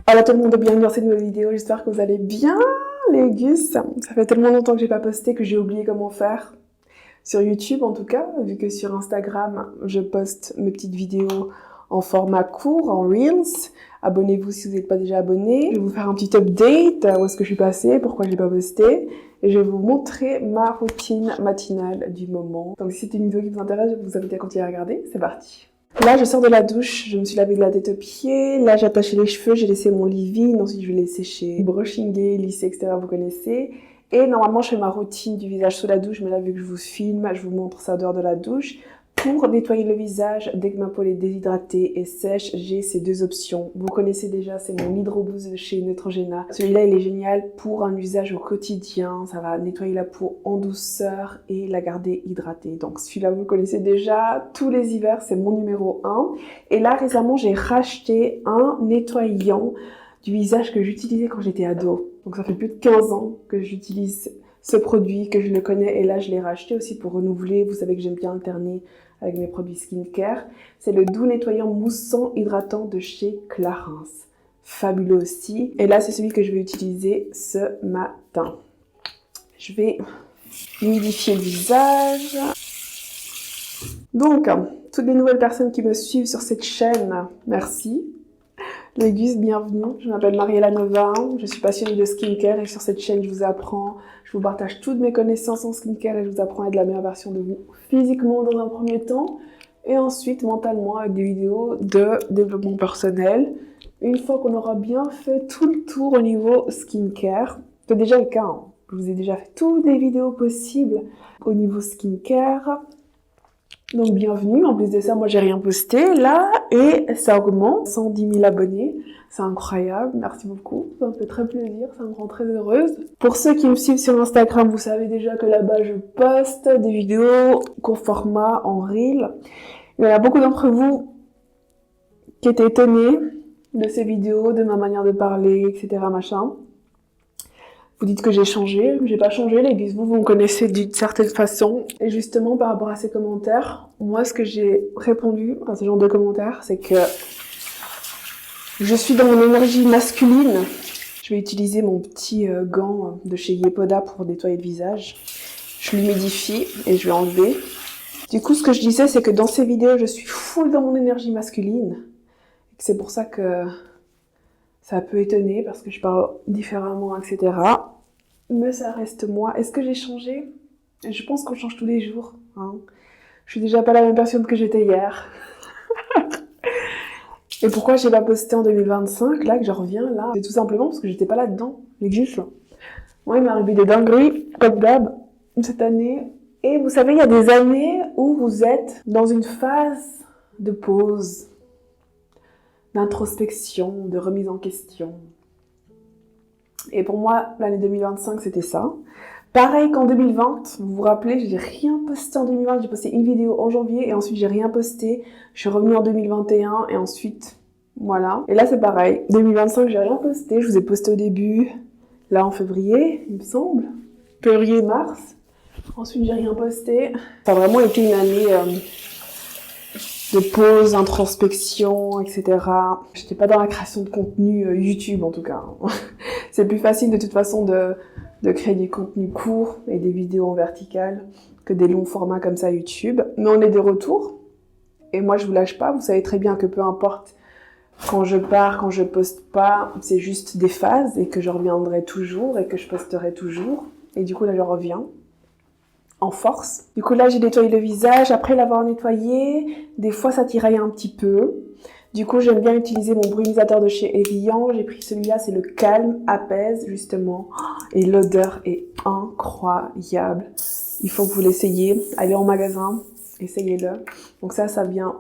Hola tout le monde, bienvenue dans cette nouvelle vidéo, j'espère que vous allez bien les gus. Ça fait tellement longtemps que j'ai pas posté que j'ai oublié comment faire. Sur YouTube en tout cas, vu que sur Instagram je poste mes petites vidéos en format court, en Reels. Abonnez-vous si vous n'êtes pas déjà abonné. Je vais vous faire un petit update, où est-ce que je suis passée, pourquoi j'ai pas posté. Et je vais vous montrer ma routine matinale du moment. Donc si c'est une vidéo qui vous intéresse, je vais vous invite à continuer à regarder, c'est parti. Là, je sors de la douche, je me suis lavé de la tête aux pieds. Là, j'ai attaché les cheveux, j'ai laissé mon leave-in. Ensuite, je vais les sécher, brushinger, lisser, etc. Vous connaissez. Et normalement, je fais ma routine du visage sous la douche. Mais là, vu que je vous filme, je vous montre ça dehors de la douche. Pour nettoyer le visage, dès que ma peau est déshydratée et sèche, j'ai ces deux options. Vous connaissez déjà, c'est mon Hydro Boost de chez Neutrogena. Celui-là, il est génial pour un usage au quotidien. Ça va nettoyer la peau en douceur et la garder hydratée. Donc celui-là, vous le connaissez déjà. Tous les hivers, c'est mon numéro 1. Et là, récemment, j'ai racheté un nettoyant du visage que j'utilisais quand j'étais ado. Donc ça fait plus de 15 ans que j'utilise ce produit, que je le connais. Et là, je l'ai racheté aussi pour renouveler. Vous savez que j'aime bien alterner avec mes produits skincare. C'est le doux nettoyant moussant hydratant de chez Clarins. Fabuleux aussi. Et là, c'est celui que je vais utiliser ce matin. Je vais humidifier le visage. Donc, toutes les nouvelles personnes qui me suivent sur cette chaîne, merci. Les gus, bienvenue. Je m'appelle Mariella Nova. Je suis passionnée de skincare et sur cette chaîne, je vous partage toutes mes connaissances en skincare et je vous apprends à être la meilleure version de vous physiquement dans un premier temps et ensuite mentalement avec des vidéos de développement personnel. Une fois qu'on aura bien fait tout le tour au niveau skincare, c'est déjà le cas, hein. Je vous ai déjà fait toutes les vidéos possibles au niveau skincare. Donc bienvenue, en plus de ça, moi j'ai rien posté là et ça augmente, 110 000 abonnés, c'est incroyable, merci beaucoup, ça me fait très plaisir, ça me rend très heureuse. Pour ceux qui me suivent sur Instagram, vous savez déjà que là-bas je poste des vidéos court format en reel. Il y en a beaucoup d'entre vous qui étaient étonnés de ces vidéos, de ma manière de parler, etc. machin. Vous dites que j'ai changé, j'ai pas changé, les gus, vous me connaissez d'une certaine façon. Et justement, par rapport à ces commentaires, moi, ce que j'ai répondu à ce genre de commentaires, c'est que je suis dans mon énergie masculine. Je vais utiliser mon petit gant de chez Yepoda pour nettoyer le visage. Je l'humidifie et je vais enlever. Du coup, ce que je disais, c'est que dans ces vidéos, je suis full dans mon énergie masculine. C'est pour ça que ça peut étonner parce que je parle différemment, etc. Mais ça reste moi. Est-ce que j'ai changé? Je pense qu'on change tous les jours, hein. Je suis déjà pas la même personne que j'étais hier. Et pourquoi j'ai pas posté en 2025, là, que je reviens, là? C'est tout simplement parce que j'étais pas là-dedans, l'existe. Moi, il m'est arrivé des dingueries, comme d'hab, cette année. Et vous savez, il y a des années où vous êtes dans une phase de pause, d'introspection, de remise en question. Et pour moi, l'année 2025, c'était ça. Pareil qu'en 2020, vous vous rappelez, j'ai rien posté en 2020, j'ai posté une vidéo en janvier et ensuite j'ai rien posté. Je suis revenue en 2021 et ensuite, voilà. Et là c'est pareil, 2025 j'ai rien posté, je vous ai posté au début, là en février, il me semble. Février-mars. Ensuite j'ai rien posté. Ça a vraiment été une année de pause, introspection, etc. J'étais pas dans la création de contenu YouTube en tout cas. C'est plus facile de toute façon de créer du contenu court et des vidéos en verticale que des longs formats comme ça YouTube. Mais on est de retour. Et moi, je vous lâche pas. Vous savez très bien que peu importe quand je pars, quand je poste pas, c'est juste des phases et que je reviendrai toujours et que je posterai toujours. Et du coup, là, je reviens en force. Du coup, là, j'ai nettoyé le visage. Après l'avoir nettoyé, des fois, ça tiraille un petit peu. Du coup, j'aime bien utiliser mon brumisateur de chez Evian. J'ai pris celui-là, c'est le Calme Apaise, justement. Et l'odeur est incroyable. Il faut que vous l'essayiez. Allez en magasin, essayez-le. Donc ça vient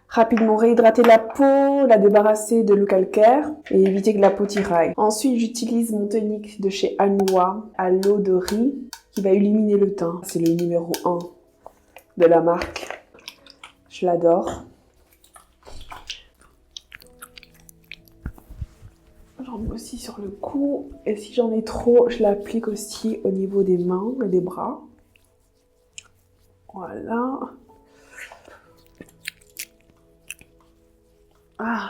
rapidement réhydrater la peau, la débarrasser de l'eau calcaire et éviter que la peau tiraille. Ensuite, j'utilise mon tonique de chez Anua à l'eau de riz qui va illuminer le teint. C'est le numéro 1 de la marque. Je l'adore. J'en mets aussi sur le cou et si j'en ai trop, je l'applique aussi au niveau des mains et des bras. Voilà. Ah.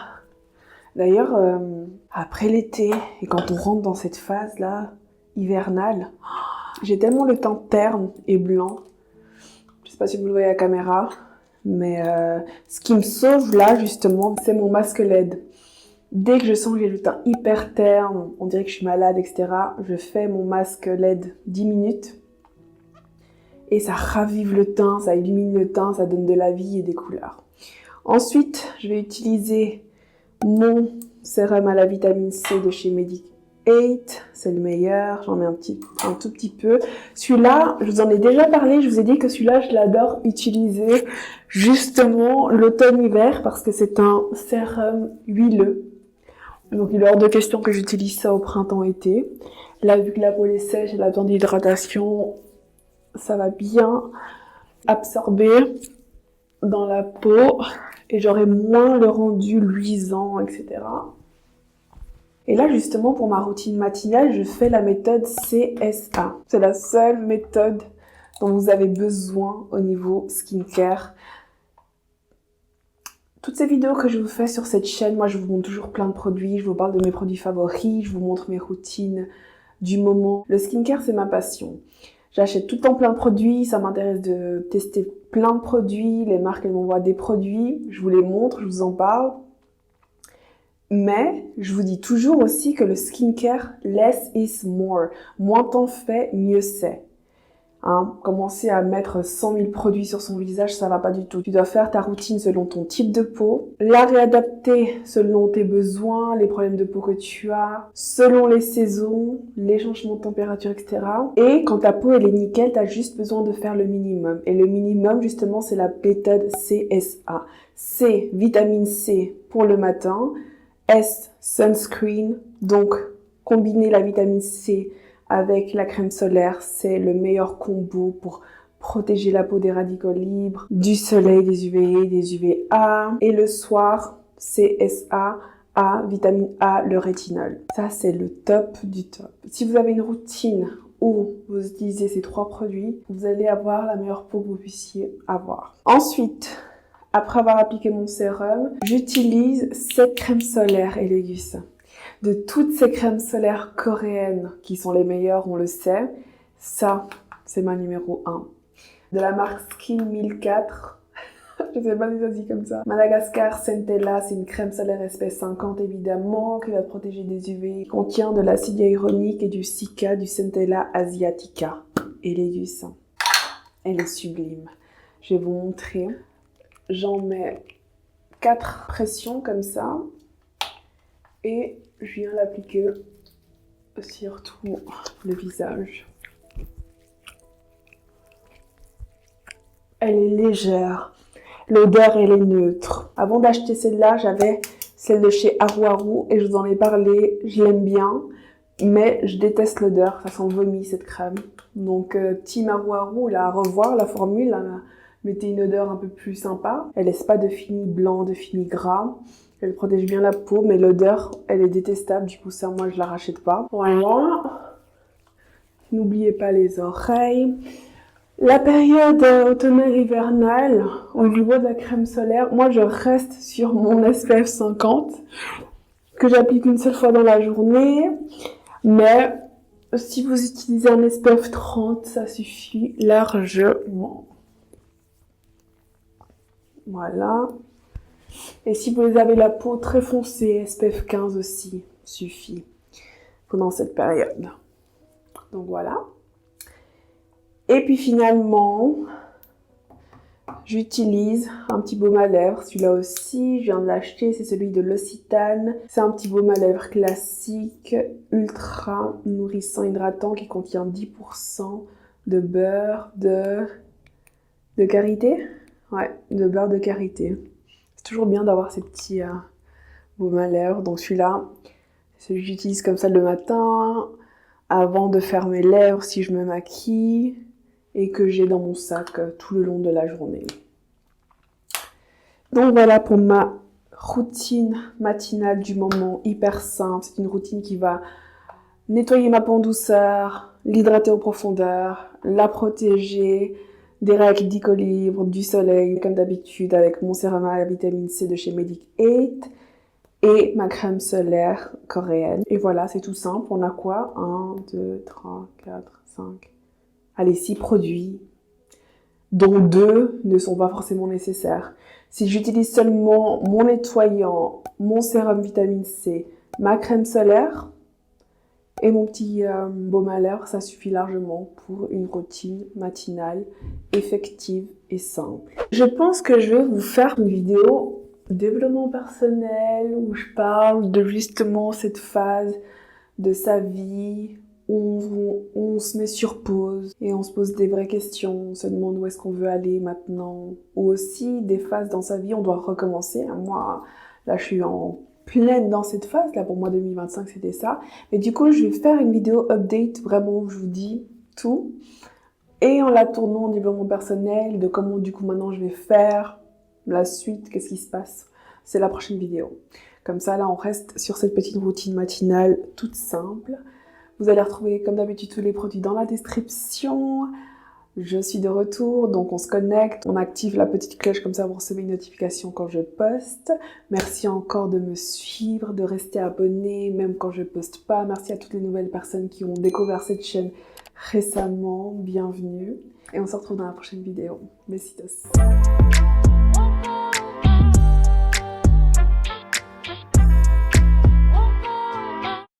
D'ailleurs, après l'été, et quand on rentre dans cette phase-là, hivernale, j'ai tellement le teint terne et blanc. Je sais pas si vous le voyez à la caméra, mais ce qui me sauve là, justement, c'est mon masque LED. Dès que je sens que j'ai le teint hyper terne, on dirait que je suis malade, etc., je fais mon masque LED 10 minutes. Et ça ravive le teint, ça illumine le teint, ça donne de la vie et des couleurs. Ensuite, je vais utiliser mon sérum à la vitamine C de chez Medic8. C'est le meilleur, j'en mets un tout petit peu. Celui-là, je vous en ai déjà parlé, je vous ai dit que celui-là, je l'adore utiliser justement l'automne-hiver parce que c'est un sérum huileux. Donc il est hors de question que j'utilise ça au printemps-été. Là, vu que la peau est sèche, elle a besoin d'hydratation, ça va bien absorber dans la peau et j'aurai moins le rendu luisant, etc. Et là, justement, pour ma routine matinale, je fais la méthode CSA. C'est la seule méthode dont vous avez besoin au niveau skincare. Toutes ces vidéos que je vous fais sur cette chaîne, moi je vous montre toujours plein de produits, je vous parle de mes produits favoris, je vous montre mes routines du moment. Le skincare, c'est ma passion. J'achète tout le temps plein de produits, ça m'intéresse de tester plein de produits, les marques elles m'envoient des produits, je vous les montre, je vous en parle. Mais je vous dis toujours aussi que le skincare, less is more. Moins t'en fais, mieux c'est. Commencer à mettre 100 000 produits sur son visage, ça va pas du tout. Tu dois faire ta routine selon ton type de peau, la réadapter selon tes besoins, les problèmes de peau que tu as, selon les saisons, les changements de température, etc. Et quand ta peau elle est nickel, tu as juste besoin de faire le minimum. Et le minimum, justement, c'est la méthode CSA. C, vitamine C pour le matin. S, sunscreen. Donc, combiner la vitamine C avec la crème solaire, c'est le meilleur combo pour protéger la peau des radicaux libres, du soleil, des UVA, des UVA. Et le soir, CSA, A, vitamine A, le rétinol. Ça, c'est le top du top. Si vous avez une routine où vous utilisez ces 3 produits, vous allez avoir la meilleure peau que vous puissiez avoir. Ensuite, après avoir appliqué mon sérum, j'utilise cette crème solaire Elegus. De toutes ces crèmes solaires coréennes qui sont les meilleures, on le sait, ça, c'est ma numéro 1. De la marque Skin 1004, je sais pas si ça se dit comme ça. Madagascar Centella, c'est une crème solaire espèce 50 évidemment, qui va te protéger des UV. Contient de l'acide hyaluronique et du cica, du Centella asiatica. Elegus, elle est sublime. Je vais vous montrer. J'en mets 4 pressions comme ça. Et je viens l'appliquer sur tout le visage. Elle est légère. L'odeur, elle est neutre. Avant d'acheter celle-là, j'avais celle de chez Haru Haru et je vous en ai parlé. Je l'aime bien, mais je déteste l'odeur. Ça sent le vomi, cette crème. Donc, Team Haru Haru, là, à revoir la formule. Là, mettez une odeur un peu plus sympa. Elle laisse pas de fini blanc, de fini gras. Elle protège bien la peau, mais l'odeur, elle est détestable. Du coup, ça, moi, je la rachète pas. Voilà. N'oubliez pas les oreilles. La période automnale hivernale, au niveau de la crème solaire, moi, je reste sur mon SPF 50, que j'applique une seule fois dans la journée. Mais si vous utilisez un SPF 30, ça suffit largement. Voilà. Et si vous avez la peau très foncée, SPF 15 aussi suffit pendant cette période. Donc voilà. Et puis finalement, j'utilise un petit baume à lèvres. Celui-là aussi, je viens de l'acheter, c'est celui de L'Occitane. C'est un petit baume à lèvres classique, ultra nourrissant, hydratant, qui contient 10% de beurre de karité. Ouais, de beurre de karité. C'est toujours bien d'avoir ces petits baumes à lèvres. Donc celui-là, c'est celui que j'utilise comme ça le matin, avant de faire mes lèvres si je me maquille, et que j'ai dans mon sac tout le long de la journée. Donc voilà pour ma routine matinale du moment, hyper simple. C'est une routine qui va nettoyer ma peau en douceur, l'hydrater en profondeur, la protéger des radicaux libres, du soleil, comme d'habitude avec mon sérum à la vitamine C de chez Medic8. Et et ma crème solaire coréenne. Et voilà, c'est tout simple. On a quoi? 1, 2, 3, 4, 5. Allez, 6 produits, dont 2 ne sont pas forcément nécessaires. Si j'utilise seulement mon nettoyant, mon sérum vitamine C, ma crème solaire et mon petit baume à lèvres, ça suffit largement pour une routine matinale effective et simple. Je pense que je vais vous faire une vidéo développement personnel où je parle de justement cette phase de sa vie où on se met sur pause et on se pose des vraies questions, on se demande où est-ce qu'on veut aller maintenant, ou aussi des phases dans sa vie, on doit recommencer. Moi, là, je suis en pleine dans cette phase, là, pour moi, 2025, c'était ça. Mais du coup, je vais faire une vidéo update, vraiment, où je vous dis tout, et en la tournant en développement personnel, de comment, du coup, maintenant, je vais faire la suite, qu'est-ce qui se passe. C'est la prochaine vidéo. Comme ça, là, on reste sur cette petite routine matinale toute simple. Vous allez retrouver, comme d'habitude, tous les produits dans la description. Je suis de retour, donc on se connecte. On active la petite cloche, comme ça vous recevez une notification quand je poste. Merci encore de me suivre, de rester abonné, même quand je poste pas. Merci à toutes les nouvelles personnes qui ont découvert cette chaîne récemment. Bienvenue. Et on se retrouve dans la prochaine vidéo. Besitos.